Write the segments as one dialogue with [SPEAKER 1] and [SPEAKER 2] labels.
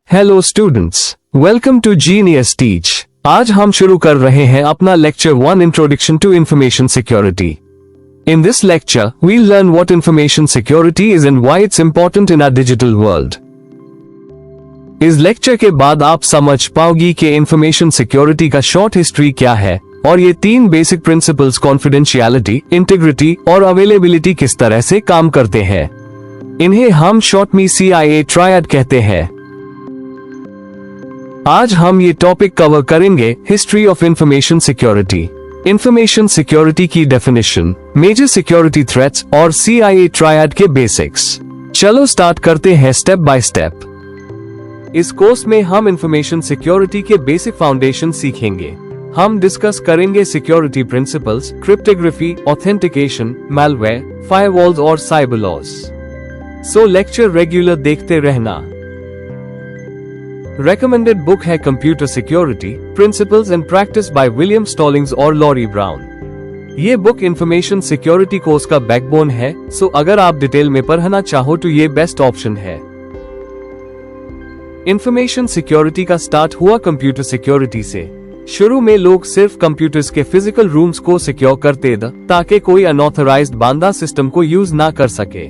[SPEAKER 1] Hello students, welcome to Genius Teach. आज हम शुरू कर रहे हैं अपना lecture 1 introduction to information security. In this lecture we learn what information security is and why it's important in our digital world. इस lecture के बाद आप समझ पाओगी कि इंफॉर्मेशन सिक्योरिटी का शॉर्ट हिस्ट्री क्या है और ये 3 बेसिक प्रिंसिपल्स कॉन्फिडेंशियलिटी, इंटीग्रिटी और अवेलेबिलिटी किस तरह से काम करते हैं। इन्हें हम शॉर्ट में CIA ट्रायड कहते हैं। आज हम ये टॉपिक कवर करेंगे history of information security, information security की डेफिनेशन, मेजर सिक्योरिटी थ्रेट्स और CIA ट्रायड के बेसिक्स। चलो स्टार्ट करते हैं स्टेप बाय स्टेप। इस कोर्स में हम इंफॉर्मेशन सिक्योरिटी के बेसिक फाउंडेशन सीखेंगे। हम डिस्कस करेंगे security principles, cryptography, authentication, malware, firewalls और cyber laws. So lecture regular देखते रहना। रेकमेंडेड बुक है computer security principles and practice by William Stallings और लॉरी ब्राउन। ये बुक इंफॉर्मेशन सिक्योरिटी कोर्स का बैकबोन है, सो अगर आप डिटेल में पढ़ना चाहो तो ये बेस्ट ऑप्शन है। इंफॉर्मेशन सिक्योरिटी का स्टार्ट हुआ कंप्यूटर सिक्योरिटी से। शुरू में लोग सिर्फ कंप्यूटर्स के फिजिकल रूम्स को सिक्योर करते थे ताकि कोई अनऑथराइज्ड बांदा सिस्टम को यूज ना कर सके।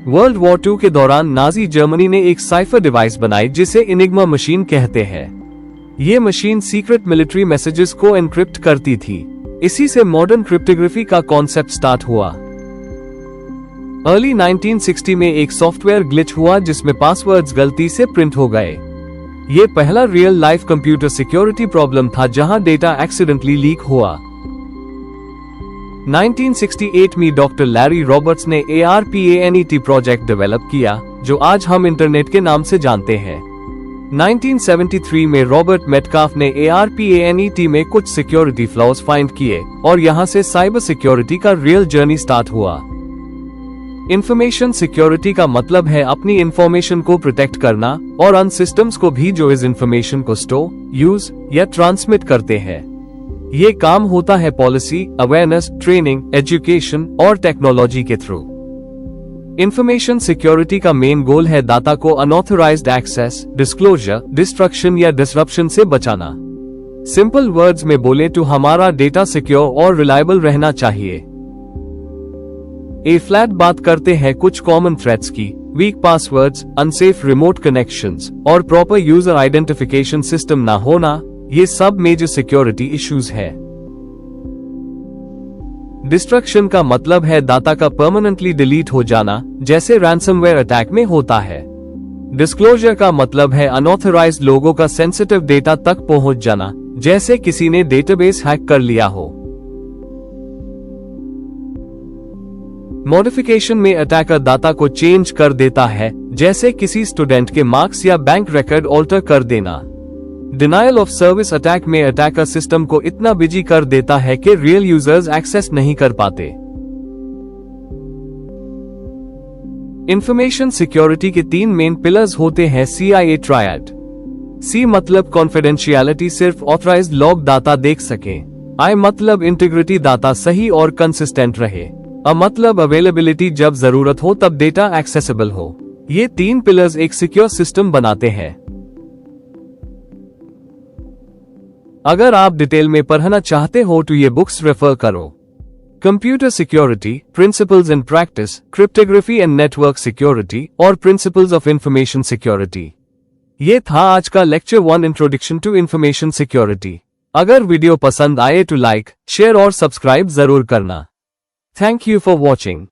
[SPEAKER 1] वर्ल्ड वॉर 2 के दौरान नाजी जर्मनी ने एक साइफर डिवाइस बनाई जिसे इनिग्मा मशीन कहते हैं। ये मशीन सीक्रेट मिलिट्री मैसेजेस को एनक्रिप्ट करती थी। इसी से मॉडर्न क्रिप्टोग्राफी का कॉन्सेप्ट स्टार्ट हुआ। अर्ली 1960 में एक सॉफ्टवेयर ग्लिच हुआ जिसमें पासवर्ड्स गलती से प्रिंट हो गए। ये पहला real life computer security problem था जहां डेटा एक्सीडेंटली लीक हुआ। 1968 में डॉक्टर लैरी रॉबर्ट्स ने ARPANET प्रोजेक्ट डेवलप किया जो आज हम इंटरनेट के नाम से जानते हैं। 1973 में रॉबर्ट मेटकाफ ने ARPANET में कुछ सिक्योरिटी फ्लॉज फाइंड किए और यहां से साइबर सिक्योरिटी का रियल जर्नी स्टार्ट हुआ। इंफॉर्मेशन सिक्योरिटी का मतलब है अपनी इंफॉर्मेशन को प्रोटेक्ट करना और उन सिस्टम्स को भी जो इस इंफॉर्मेशन को स्टोर, यूज या ट्रांसमिट करते हैं। ये काम होता है पॉलिसी, अवेयरनेस, ट्रेनिंग, एजुकेशन और टेक्नोलॉजी के थ्रू। इंफॉर्मेशन सिक्योरिटी का मेन गोल है डाटा को अनऑथराइज्ड एक्सेस, डिस्क्लोजर, डिस्ट्रक्शन या डिसरप्शन से बचाना। सिंपल वर्ड्स में बोले तो हमारा डेटा सिक्योर और रिलायबल रहना चाहिए। फ्लैट बात करते हैं कुछ कॉमन थ्रेट्स की। Weak passwords, unsafe remote connections और प्रॉपर यूजर आइडेंटिफिकेशन सिस्टम ना होना, ये सब मेजर सिक्योरिटी इश्यूज है। डिस्ट्रक्शन का मतलब है डाटा का परमानेंटली डिलीट हो जाना, जैसे रैंसमवेयर अटैक में होता है। डिस्क्लोजर का मतलब है अनऑथराइज्ड लोगों का सेंसिटिव डेटा तक पहुंच जाना, जैसे किसी ने डेटाबेस हैक कर लिया हो। मॉडिफिकेशन में अटैकर डाटा को चेंज कर देता है, जैसे किसी स्टूडेंट के मार्क्स या बैंक रिकॉर्ड ऑल्टर कर देना। डिनायल ऑफ सर्विस अटैक में अटैकर सिस्टम को इतना बिजी कर देता है कि रियल यूजर्स एक्सेस नहीं कर पाते। इंफॉर्मेशन सिक्योरिटी के 3 मेन पिलर्स होते हैं CIA ट्रायड। C मतलब कॉन्फिडेंशियलिटी, सिर्फ ऑथराइज्ड लॉग डाटा देख सके। I मतलब इंटीग्रिटी, डाटा सही और कंसिस्टेंट रहे। A मतलब अवेलेबिलिटी, जब जरूरत हो तब डेटा एक्सेसिबल हो। ये 3 पिलर्स एक सिक्योर सिस्टम बनाते हैं। अगर आप डिटेल में पढ़ना चाहते हो तो ये बुक्स रेफर करो। Computer security principles and practice, cryptography and network security और प्रिंसिपल्स ऑफ इंफॉर्मेशन सिक्योरिटी। ये था आज का lecture 1 introduction to information security. अगर वीडियो पसंद आए तो लाइक, शेयर और सब्सक्राइब जरूर करना। Thank you for watching.